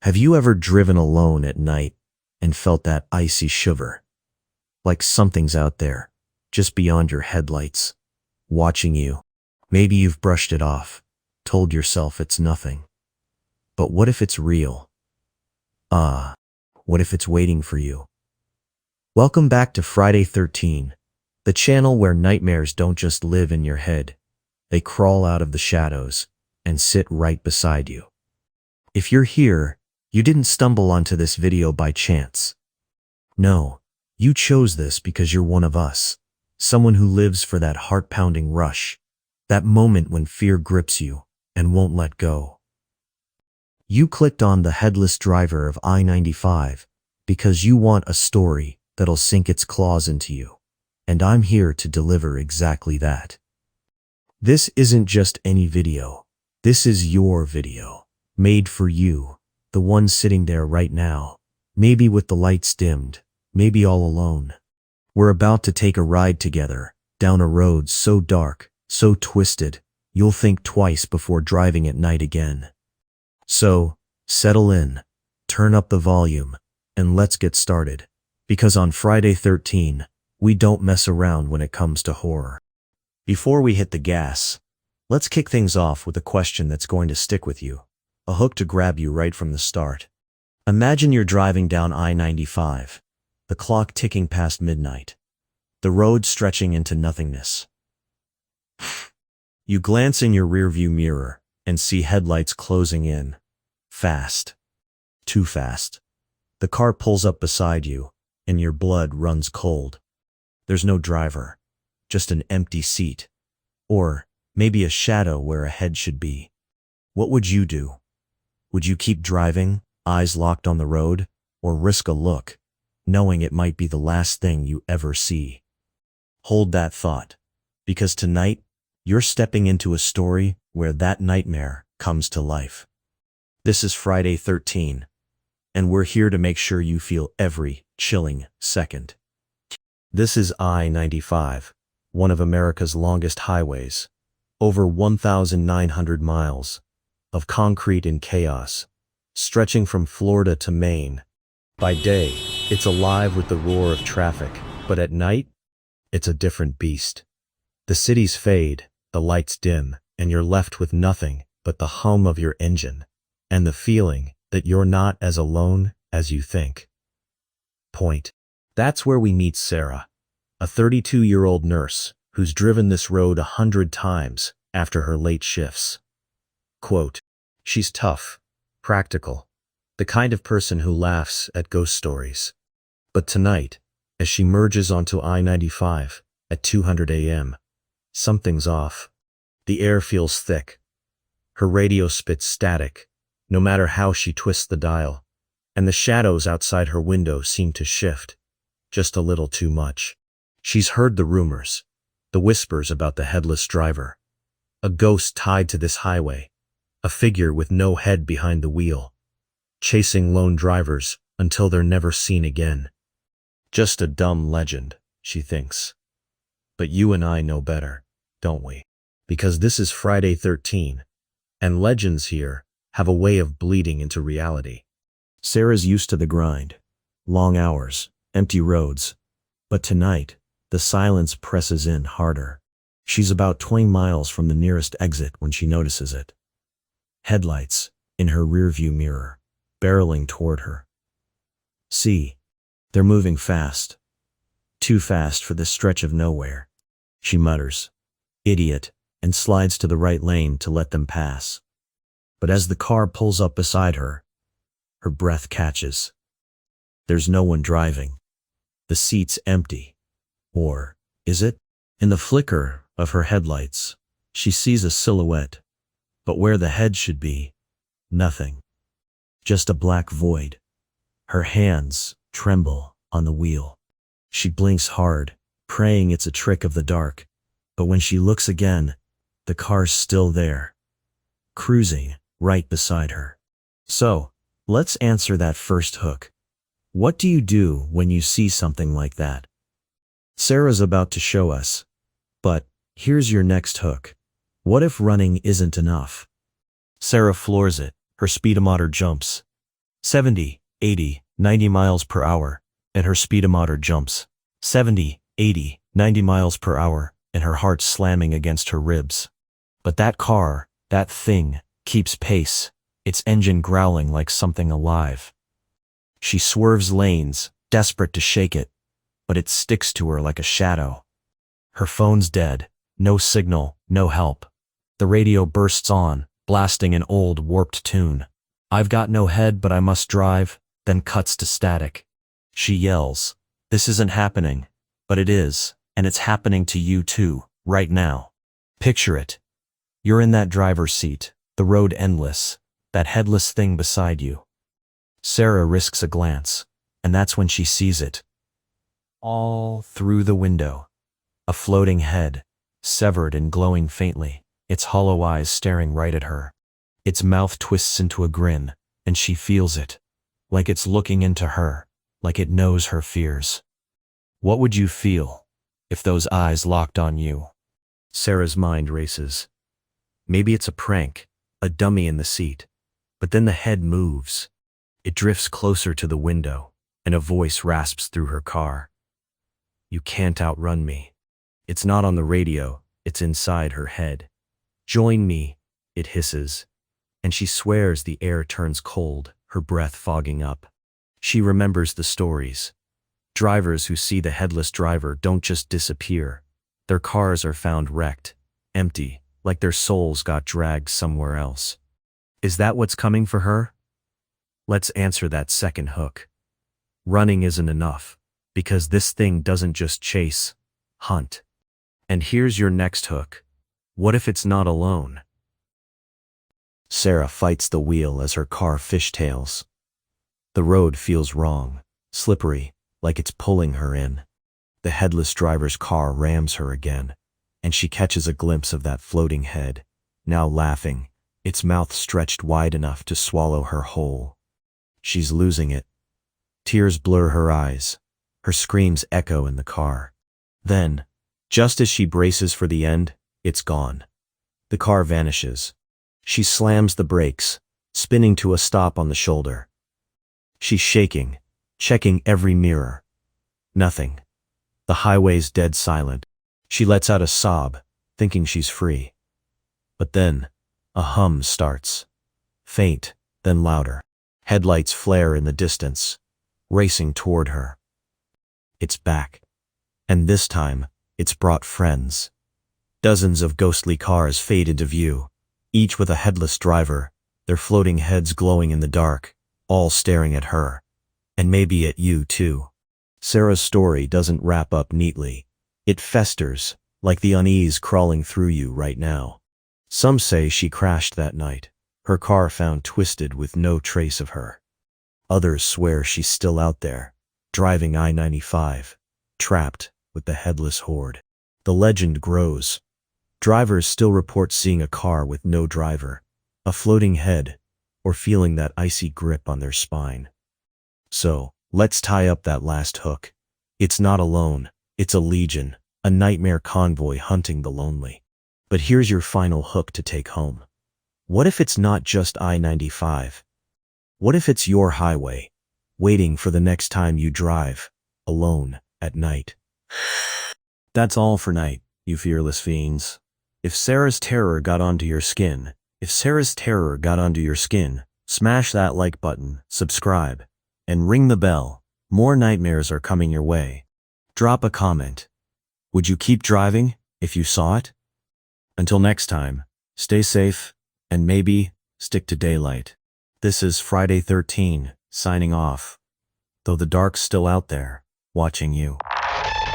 Have you ever driven alone at night and felt that icy shiver? Like something's out there, just beyond your headlights, watching you. Maybe you've brushed it off, told yourself it's nothing. But what if it's real? What if it's waiting for you? Welcome back to Friday 13, the channel where nightmares don't just live in your head. They crawl out of the shadows and sit right beside you. If you're here, you didn't stumble onto this video by chance. No, you chose this because you're one of us, someone who lives for that heart-pounding rush, that moment when fear grips you and won't let go. You clicked on the Headless Driver of I-95 because you want a story that'll sink its claws into you, and I'm here to deliver exactly that. This isn't just any video. This is your video, made for you. The one sitting there right now, maybe with the lights dimmed, maybe all alone. We're about to take a ride together, down a road so dark, so twisted, you'll think twice before driving at night again. So, settle in, turn up the volume, and let's get started. Because on Friday 13, we don't mess around when it comes to horror. Before we hit the gas, let's kick things off with a question that's going to stick with you. A hook to grab you right from the start. Imagine you're driving down I-95, the clock ticking past midnight, the road stretching into nothingness. You glance in your rearview mirror and see headlights closing in. Fast. Too fast. The car pulls up beside you, and your blood runs cold. There's no driver, just an empty seat, or maybe a shadow where a head should be. What would you do? Would you keep driving, eyes locked on the road, or risk a look, knowing it might be the last thing you ever see? Hold that thought, because tonight, you're stepping into a story where that nightmare comes to life. This is Friday 13, and we're here to make sure you feel every chilling second. This is I-95, one of America's longest highways, over 1,900 miles. Of concrete and chaos, stretching from Florida to Maine. By day, it's alive with the roar of traffic, but at night, it's a different beast. The cities fade, the lights dim, and you're left with nothing but the hum of your engine, and the feeling that you're not as alone as you think. That's where we meet Sarah, a 32-year-old nurse who's driven this road 100 times after her late shifts. Quote, she's tough, practical, the kind of person who laughs at ghost stories. But tonight, as she merges onto I-95 at 200 a.m., something's off. The air feels thick. Her radio spits static, no matter how she twists the dial, and the shadows outside her window seem to shift, just a little too much. She's heard the rumors, the whispers about the headless driver, a ghost tied to this highway, a figure with no head behind the wheel, chasing lone drivers until they're never seen again. Just a dumb legend, she thinks. But you and I know better, don't we? Because this is Friday 13, and legends here have a way of bleeding into reality. Sarah's used to the grind. Long hours, empty roads. But tonight, the silence presses in harder. She's about 20 miles from the nearest exit when she notices it. Headlights, in her rearview mirror, barreling toward her. See, they're moving fast. Too fast for this stretch of nowhere. She mutters, "Idiot," and slides to the right lane to let them pass. But as the car pulls up beside her, her breath catches. There's no one driving. The seat's empty. Or, is it? In the flicker of her headlights, she sees a silhouette. But where the head should be, nothing. Just a black void. Her hands tremble on the wheel. She blinks hard, praying it's a trick of the dark. But when she looks again, the car's still there, cruising right beside her. So, let's answer that first hook. What do you do when you see something like that? Sarah's about to show us. But here's your next hook. What if running isn't enough? Sarah floors it. Her speedometer jumps. 70, 80, 90 miles per hour, and her speedometer jumps. 70, 80, 90 miles per hour, and her heart slamming against her ribs. But that car, that thing, keeps pace, its engine growling like something alive. She swerves lanes, desperate to shake it, but it sticks to her like a shadow. Her phone's dead, no signal, no help. The radio bursts on, blasting an old, warped tune. "I've got no head, but I must drive," then cuts to static. She yells, "This isn't happening," but it is, and it's happening to you too, right now. Picture it. You're in that driver's seat, the road endless, that headless thing beside you. Sarah risks a glance, and that's when she sees it. All through the window. A floating head, severed and glowing faintly, its hollow eyes staring right at her. Its mouth twists into a grin, and she feels it, like it's looking into her, like it knows her fears. What would you feel if those eyes locked on you? Sarah's mind races. Maybe it's a prank, a dummy in the seat. But then the head moves. It drifts closer to the window, and a voice rasps through her car. "You can't outrun me." It's not on the radio, it's inside her head. "Join me," it hisses, and she swears the air turns cold, her breath fogging up. She remembers the stories. Drivers who see the headless driver don't just disappear. Their cars are found wrecked, empty, like their souls got dragged somewhere else. Is that what's coming for her? Let's answer that second hook. Running isn't enough, because this thing doesn't just chase, hunt. And here's your next hook. What if it's not alone? Sarah fights the wheel as her car fishtails. The road feels wrong, slippery, like it's pulling her in. The headless driver's car rams her again, and she catches a glimpse of that floating head, now laughing, its mouth stretched wide enough to swallow her whole. She's losing it. Tears blur her eyes. Her screams echo in the car. Then, just as she braces for the end, it's gone. The car vanishes. She slams the brakes, spinning to a stop on the shoulder. She's shaking, checking every mirror. Nothing. The highway's dead silent. She lets out a sob, thinking she's free. But then, a hum starts. Faint, then louder. Headlights flare in the distance, racing toward her. It's back. And this time, it's brought friends. Dozens of ghostly cars fade into view, each with a headless driver, their floating heads glowing in the dark, all staring at her. And maybe at you too. Sarah's story doesn't wrap up neatly. It festers, like the unease crawling through you right now. Some say she crashed that night, her car found twisted with no trace of her. Others swear she's still out there, driving I-95, trapped with the headless horde. The legend grows. Drivers still report seeing a car with no driver, a floating head, or feeling that icy grip on their spine. So, let's tie up that last hook. It's not alone, it's a legion, a nightmare convoy hunting the lonely. But here's your final hook to take home. What if it's not just I-95? What if it's your highway, waiting for the next time you drive, alone, at night? That's all for night, you fearless fiends. If Sarah's terror got onto your skin, smash that like button, subscribe, and ring the bell. More nightmares are coming your way. Drop a comment. Would you keep driving if you saw it? Until next time, stay safe, and maybe stick to daylight. This is Friday 13, signing off, though the dark's still out there, watching you.